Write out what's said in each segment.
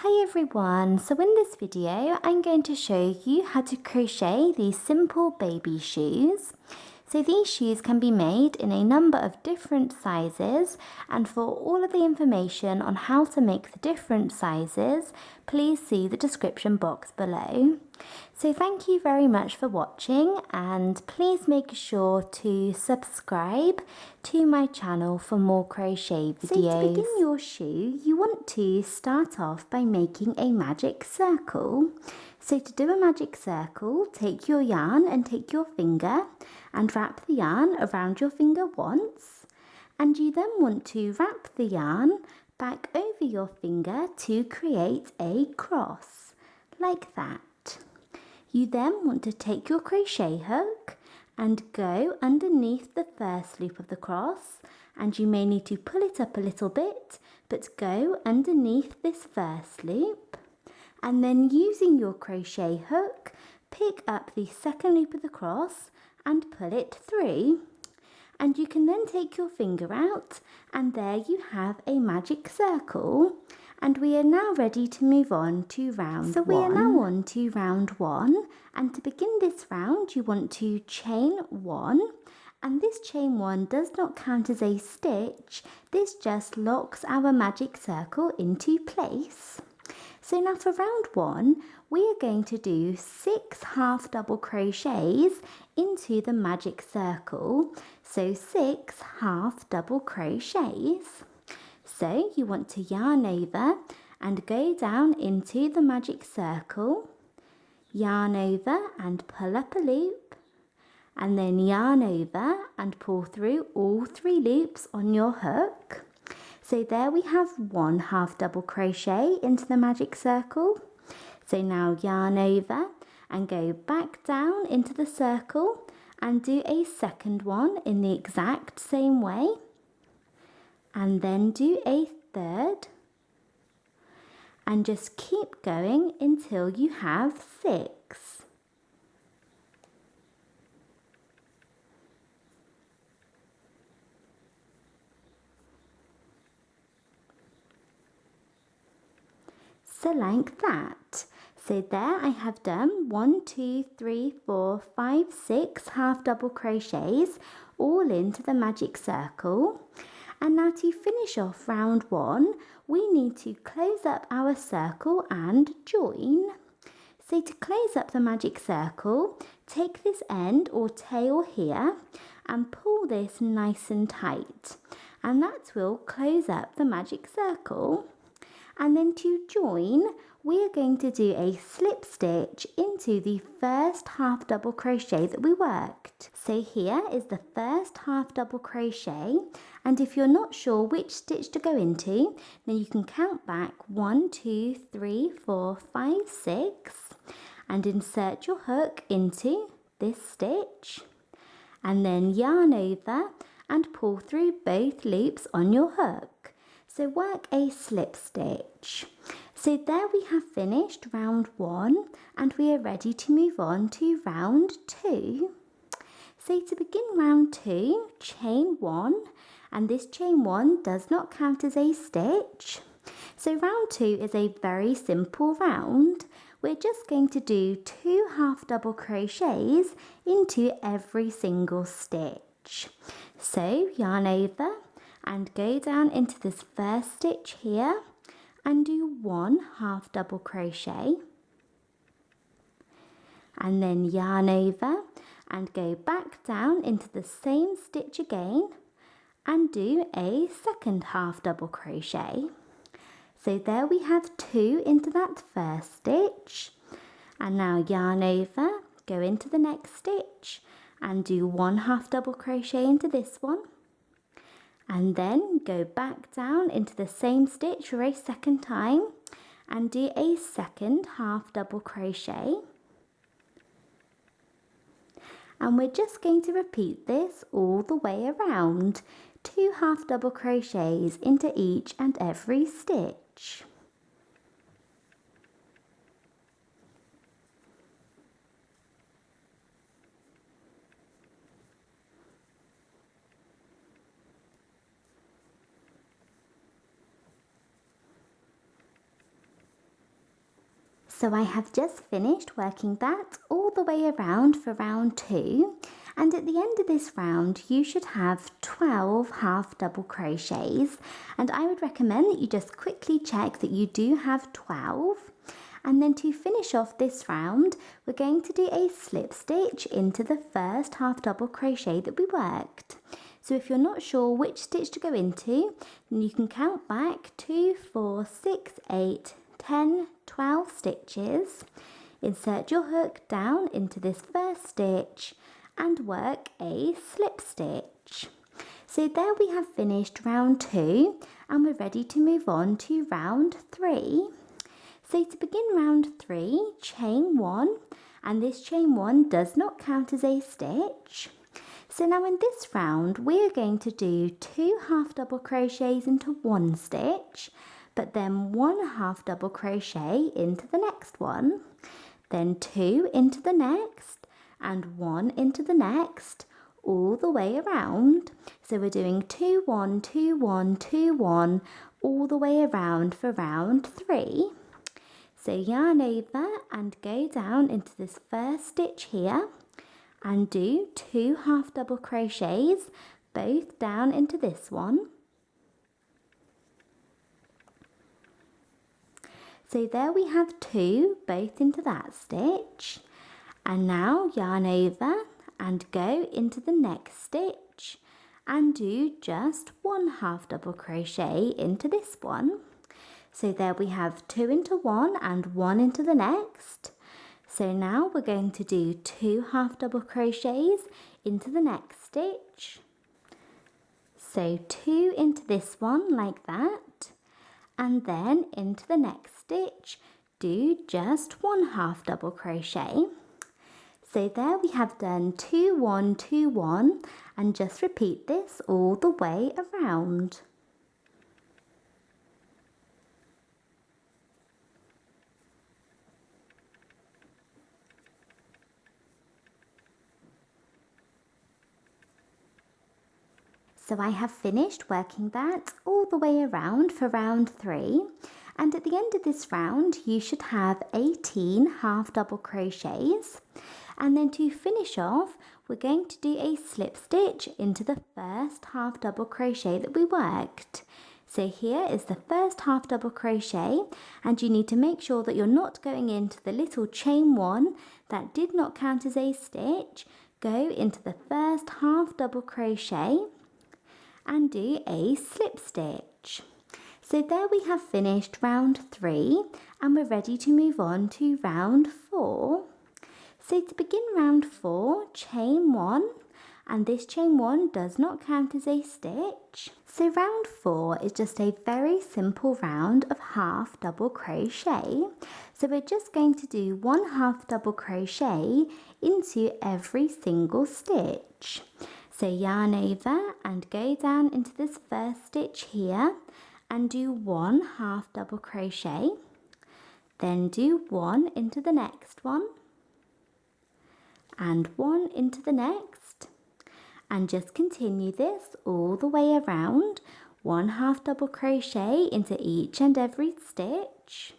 Hi everyone, so in this video I'm going to show you how to crochet these simple baby shoes. So these shoes can be made in a number of different sizes, and for all of the information on how to make the different sizes, please see the description box below. So thank you very much for watching, and please make sure to subscribe to my channel for more crochet videos. So to begin your shoe, you want to start off by making a magic circle. So to do a magic circle, take your yarn and take your finger and wrap the yarn around your finger once, and you then want to wrap the yarn back over your finger to create a cross, like that. You then want to take your crochet hook and go underneath the first loop of the cross, and you may need to pull it up a little bit, but go underneath this first loop, and then using your crochet hook, pick up the second loop of the cross and pull it through. And you can then take your finger out, and there you have a magic circle. And we are now ready to move on to round one. So we are now on to round one, and to begin this round you want to chain one, and this chain one does not count as a stitch, this just locks our magic circle into place. So now for round one, we are going to do 6 half double crochets into the magic circle. So 6 half double crochets. So you want to yarn over and go down into the magic circle, yarn over and pull up a loop, and then yarn over and pull through all 3 loops on your hook. So there we have 1 half double crochet into the magic circle. So now yarn over and go back down into the circle and do a second one in the exact same way, and then do a third, and just keep going until you have 6. So like that. So there I have done 1, 2, 3, 4, 5, 6 half double crochets all into the magic circle. And now to finish off round one, we need to close up our circle and join. So to close up the magic circle, take this end or tail here and pull this nice and tight, and that will close up the magic circle. And then to join, we are going to do a slip stitch into the first half double crochet that we worked. So here is the first half double crochet, and if you're not sure which stitch to go into, then you can count back 1, 2, 3, 4, 5, 6 and insert your hook into this stitch, and then yarn over and pull through both loops on your hook. So work a slip stitch. So there we have finished round one, and we are ready to move on to round two. So to begin round two, chain one, and this chain one does not count as a stitch. So round two is a very simple round. We're just going to do 2 half double crochets into every single stitch. So yarn over and go down into this first stitch here and do 1 half double crochet, and then yarn over and go back down into the same stitch again and do a second half double crochet. So there we have 2 into that first stitch, and now yarn over, go into the next stitch and do 1 half double crochet into this one, and then go back down into the same stitch for a second time and do a second half double crochet. And we're just going to repeat this all the way around, 2 half double crochets into each and every stitch. So I have just finished working that all the way around for round 2, and at the end of this round you should have 12 half double crochets, and I would recommend that you just quickly check that you do have 12. And then to finish off this round, we're going to do a slip stitch into the first half double crochet that we worked. So if you're not sure which stitch to go into, then you can count back 2, 4, 6, 8, 10, 12 stitches. Insert your hook down into this first stitch and work a slip stitch. So there we have finished round 2, and we're ready to move on to round 3. So to begin round 3, chain 1, and this chain 1 does not count as a stitch. So now in this round we are going to do 2 half double crochets into one stitch, but then 1 half double crochet into the next one, then 2 into the next, and 1 into the next, all the way around. So we're doing 2, 1, 2, 1, 2, 1, all the way around for round 3. So yarn over and go down into this first stitch here and do 2 half double crochets both down into this one. So there we have 2 both into that stitch, and now yarn over and go into the next stitch and do just 1 half double crochet into this one. So there we have 2 into one and 1 into the next. So now we're going to do 2 half double crochets into the next stitch. So 2 into this one like that, and then into the next stitch do just 1 half double crochet. So there we have done 2, 1, 2, 1, and just repeat this all the way around. So I have finished working that all the way around for round 3, and at the end of this round you should have 18 half double crochets, and then to finish off we're going to do a slip stitch into the first half double crochet that we worked. So here is the first half double crochet, and you need to make sure that you're not going into the little chain 1 that did not count as a stitch. Go into the first half double crochet and do a slip stitch. So there we have finished round 3, and we're ready to move on to round 4. So to begin round 4, chain 1, and this chain 1 does not count as a stitch. So round 4 is just a very simple round of half double crochet. So we're just going to do 1 half double crochet into every single stitch. So yarn over and go down into this first stitch here and do 1 half double crochet, then do 1 into the next one and 1 into the next, and just continue this all the way around, 1 half double crochet into each and every stitch.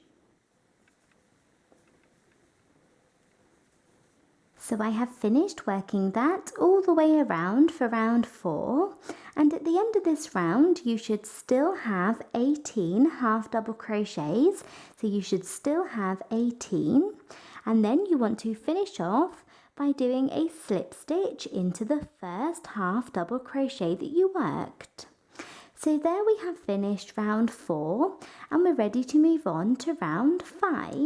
So I have finished working that all the way around for round 4, and at the end of this round you should still have 18 half double crochets, so you should still have 18, and then you want to finish off by doing a slip stitch into the first half double crochet that you worked. So there we have finished round 4, and we're ready to move on to round 5.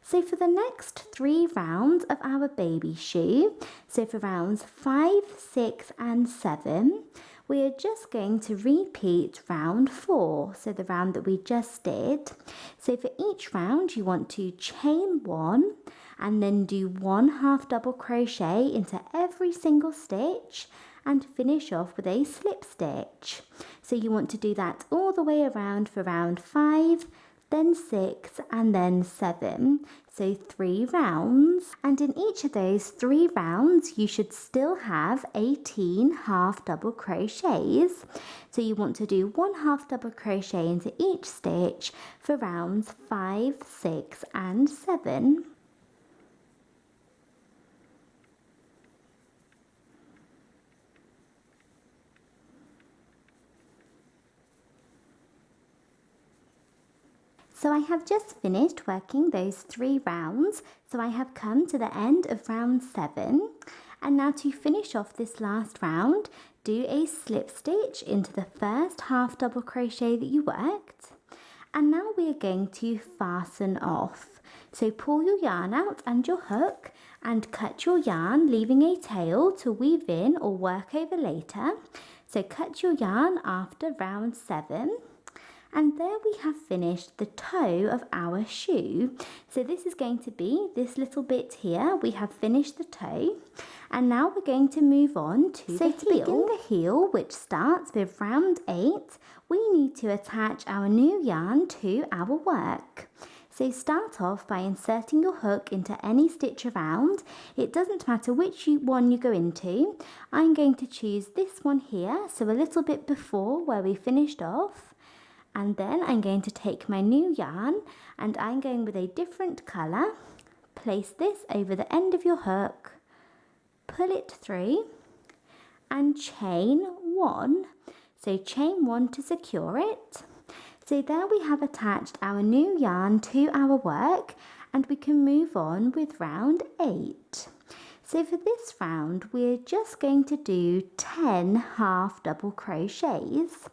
So for the next 3 rounds of our baby shoe, so for rounds 5, 6 and 7, we are just going to repeat round 4, so the round that we just did. So for each round you want to chain 1 and then do 1 half double crochet into every single stitch and finish off with a slip stitch. So you want to do that all the way around for round 5, then 6 and then 7. So 3 rounds, and in each of those 3 rounds you should still have 18 half double crochets. So you want to do 1 half double crochet into each stitch for rounds 5, 6 and 7. So I have just finished working those 3 rounds, so I have come to the end of round 7. And now to finish off this last round, do a slip stitch into the first half double crochet that you worked. And now we are going to fasten off. So pull your yarn out and your hook and cut your yarn, leaving a tail to weave in or work over later. So cut your yarn after round 7. And there we have finished the toe of our shoe. So this is going to be this little bit here. We have finished the toe. And now we're going to move on to the heel. To begin the heel, which starts with round 8, we need to attach our new yarn to our work. So start off by inserting your hook into any stitch around. It doesn't matter which one you go into. I'm going to choose this one here, so a little bit before where we finished off. And then I'm going to take my new yarn and I'm going with a different colour. Place this over the end of your hook, pull it through and chain 1. So chain 1 to secure it. So there we have attached our new yarn to our work, and we can move on with round 8. So for this round we're just going to do 10 half double crochets.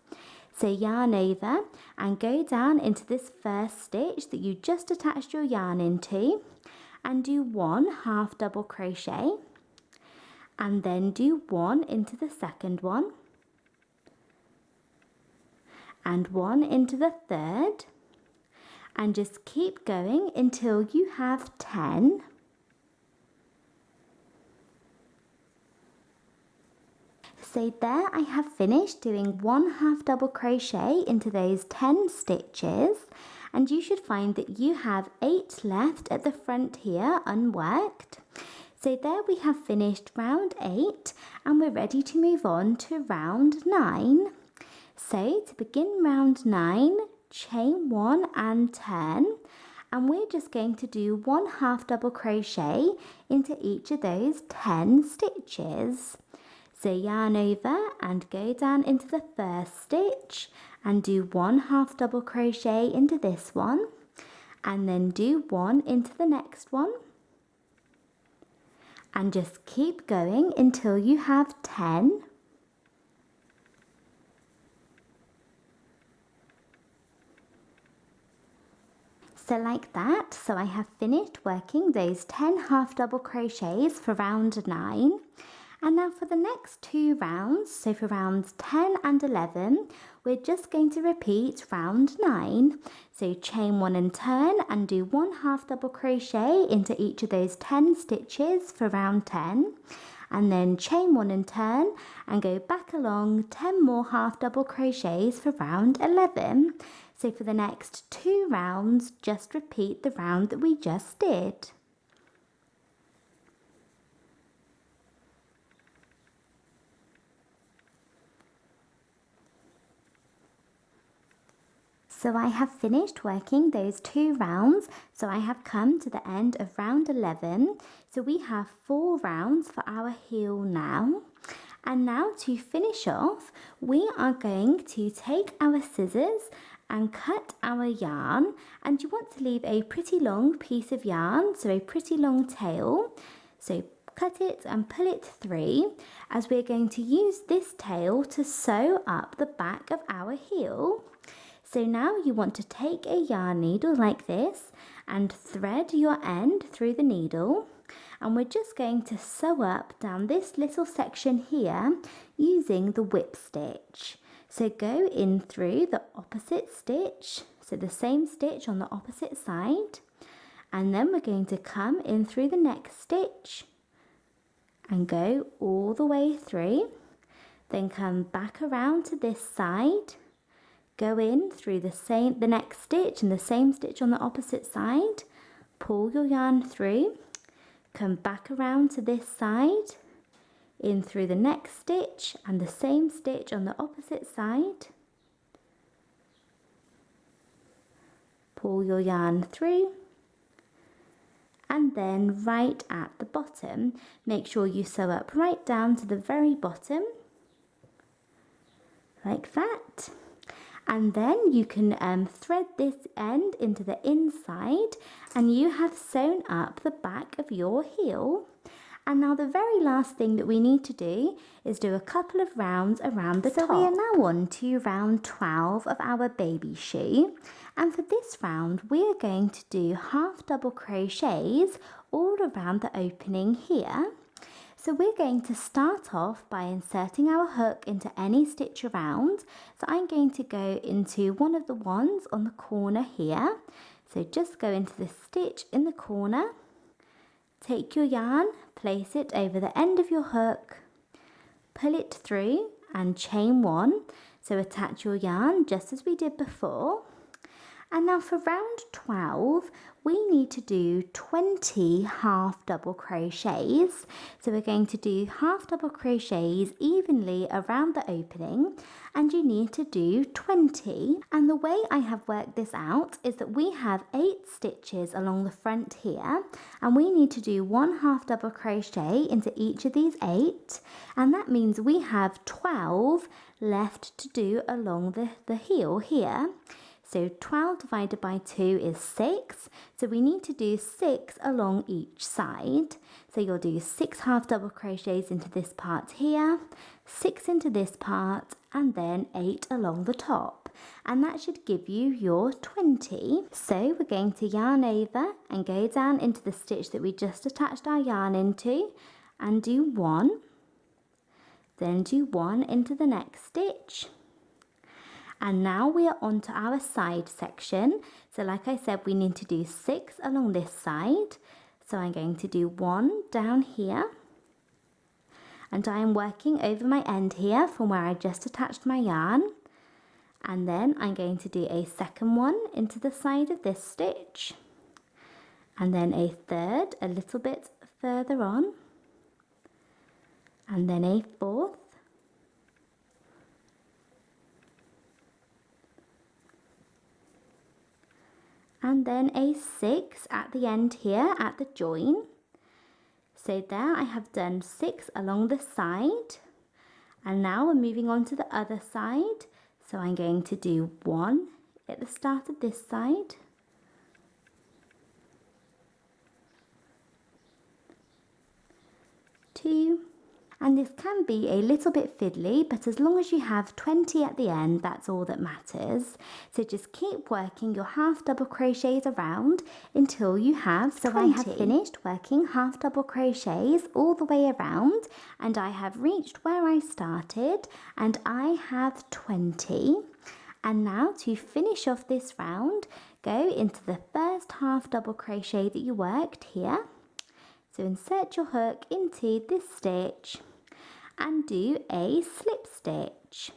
So yarn over and go down into this first stitch that you just attached your yarn into and do 1 half double crochet, and then do 1 into the second one and 1 into the third, and just keep going until you have 10. So there I have finished doing 1 half double crochet into those 10 stitches, and you should find that you have 8 left at the front here unworked. So there we have finished round 8, and we're ready to move on to round 9. So to begin round 9, chain 1 and turn, and we're just going to do 1 half double crochet into each of those 10 stitches. So yarn over and go down into the first stitch and do 1 half double crochet into this one, and then do 1 into the next one, and just keep going until you have 10. So like that, so I have finished working those 10 half double crochets for round 9. And now for the next 2 rounds, so for rounds 10 and 11, we're just going to repeat round 9. So chain 1 and turn and do 1 half double crochet into each of those 10 stitches for round 10. And then chain 1 and turn and go back along 10 more half double crochets for round 11. So for the next 2 rounds, just repeat the round that we just did. So I have finished working those 2 rounds, so I have come to the end of round 11. So we have 4 rounds for our heel now. And now to finish off, we are going to take our scissors and cut our yarn, and you want to leave a pretty long piece of yarn, so a pretty long tail. So cut it and pull it through, as we're going to use this tail to sew up the back of our heel. So now you want to take a yarn needle like this and thread your end through the needle, and we're just going to sew up down this little section here using the whip stitch. So go in through the opposite stitch, so the same stitch on the opposite side, and then we're going to come in through the next stitch and go all the way through, then come back around to this side, go in through the next stitch and the same stitch on the opposite side, pull your yarn through, come back around to this side, in through the next stitch and the same stitch on the opposite side, pull your yarn through, and then right at the bottom, make sure you sew up right down to the very bottom, like that. And then you can thread this end into the inside, and you have sewn up the back of your heel. And now the very last thing that we need to do is do a couple of rounds around the top. So we are now on to round 12 of our baby shoe. And for this round, we are going to do half double crochets all around the opening here. So we're going to start off by inserting our hook into any stitch around. So I'm going to go into one of the ones on the corner here. So just go into the stitch in the corner. Take your yarn, place it over the end of your hook, pull it through and chain one. So attach your yarn just as we did before. And now for round 12, we need to do 20 half double crochets. So we're going to do half double crochets evenly around the opening, and you need to do 20. And the way I have worked this out is that we have 8 stitches along the front here, and we need to do 1 half double crochet into each of these 8, and that means we have 12 left to do along the heel here. So 12 divided by 2 is 6, so we need to do 6 along each side. So you'll do 6 half double crochets into this part here, 6 into this part, and then 8 along the top. And that should give you your 20. So we're going to yarn over and go down into the stitch that we just attached our yarn into and do 1, then do 1 into the next stitch. And now we are on to our side section. So like I said, we need to do 6 along this side. So I'm going to do 1 down here. And I am working over my end here from where I just attached my yarn. And then I'm going to do a second one into the side of this stitch. And then a third a little bit further on. And then a fourth. And then a 6 at the end here at the join. So there I have done 6 along the side, and now we're moving on to the other side. So I'm going to do 1 at the start of this side, 2, and this can be a little bit fiddly, but as long as you have 20 at the end, that's all that matters. So just keep working your half double crochets around until you have 20. So I have finished working half double crochets all the way around, and I have reached where I started, and I have 20. And now to finish off this round, go into the first half double crochet that you worked here. So insert your hook into this stitch and do a slip stitch.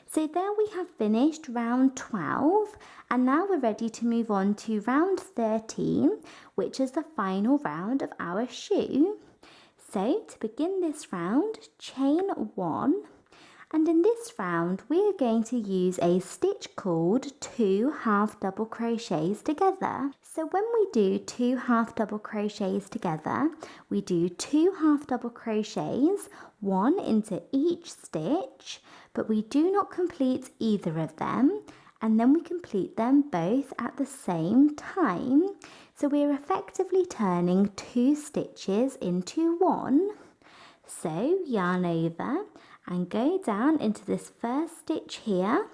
So there we have finished round 12, and now we're ready to move on to round 13, which is the final round of our shoe. So to begin this round, chain 1, and in this round we are going to use a stitch called 2 half double crochets together. So when we do 2 half double crochets together, we do 2 half double crochets, 1 into each stitch, but we do not complete either of them, and then we complete them both at the same time. So we're effectively turning 2 stitches into 1. So yarn over and go down into this first stitch here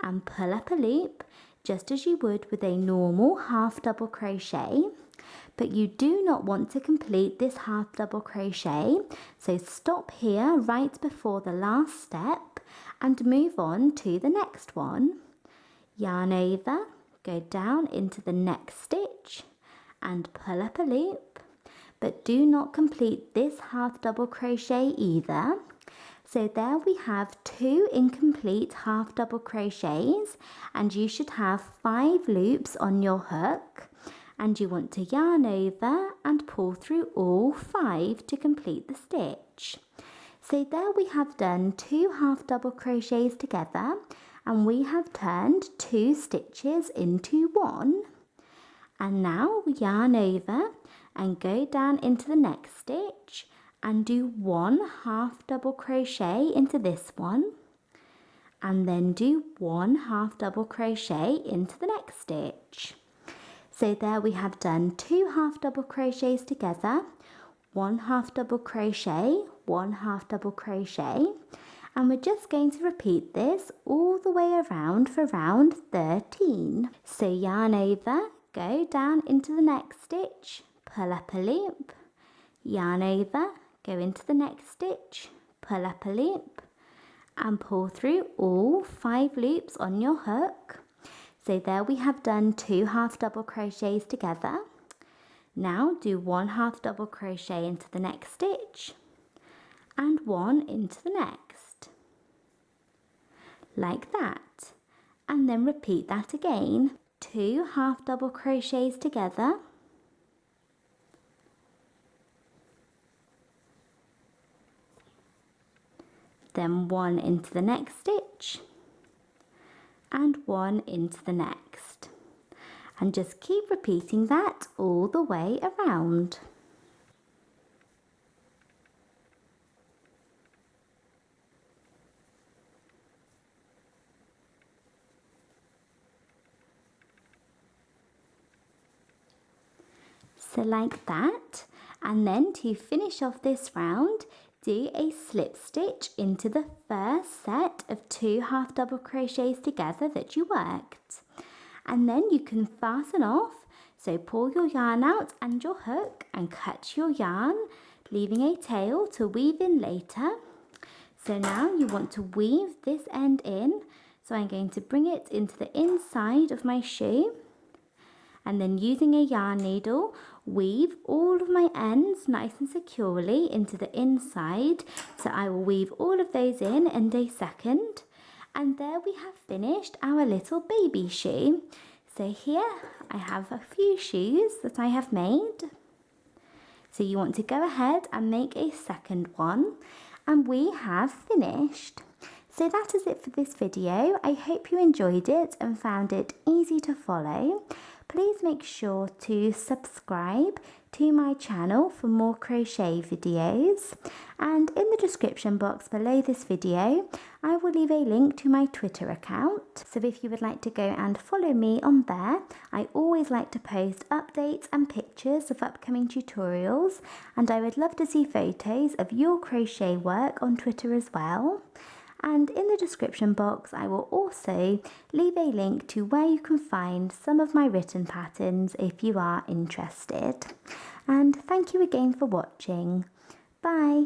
and pull up a loop just as you would with a normal half double crochet, but you do not want to complete this half double crochet, so stop here right before the last step and move on to the next one. Yarn over, go down into the next stitch and pull up a loop, but do not complete this half double crochet either. So there we have 2 incomplete half double crochets, and you should have 5 loops on your hook, and you want to yarn over and pull through all 5 to complete the stitch. So there we have done 2 half double crochets together, and we have turned 2 stitches into 1. And now we yarn over and go down into the next stitch and do 1 half double crochet into this one, and then do 1 half double crochet into the next stitch. So there we have done 2 half double crochets together, 1 half double crochet, 1 half double crochet, and we're just going to repeat this all the way around for round 13. So yarn over, go down into the next stitch, pull up a loop, yarn over, go into the next stitch, pull up a loop, and pull through all 5 loops on your hook. So there we have done 2 half double crochets together. Now do 1 half double crochet into the next stitch and 1 into the next, like that, and then repeat that again. 2 half double crochets together, then 1 into the next stitch and 1 into the next, and just keep repeating that all the way around. So like that, and then to finish off this round, do a slip stitch into the first set of 2 half double crochets together that you worked, and then you can fasten off. So pull your yarn out and your hook and cut your yarn, leaving a tail to weave in later. So now you want to weave this end in, so I'm going to bring it into the inside of my shoe, and then using a yarn needle, weave all of my ends nice and securely into the inside. So I will weave all of those in a second. And there we have finished our little baby shoe. So here I have a few shoes that I have made. So you want to go ahead and make a second one, and we have finished. So that is it for this video. I hope you enjoyed it and found it easy to follow. Please make sure to subscribe to my channel for more crochet videos, and in the description box below this video I will leave a link to my Twitter account, so if you would like to go and follow me on there, I always like to post updates and pictures of upcoming tutorials, and I would love to see photos of your crochet work on Twitter as well. And in the description box I will also leave a link to where you can find some of my written patterns if you are interested. And thank you again for watching. Bye!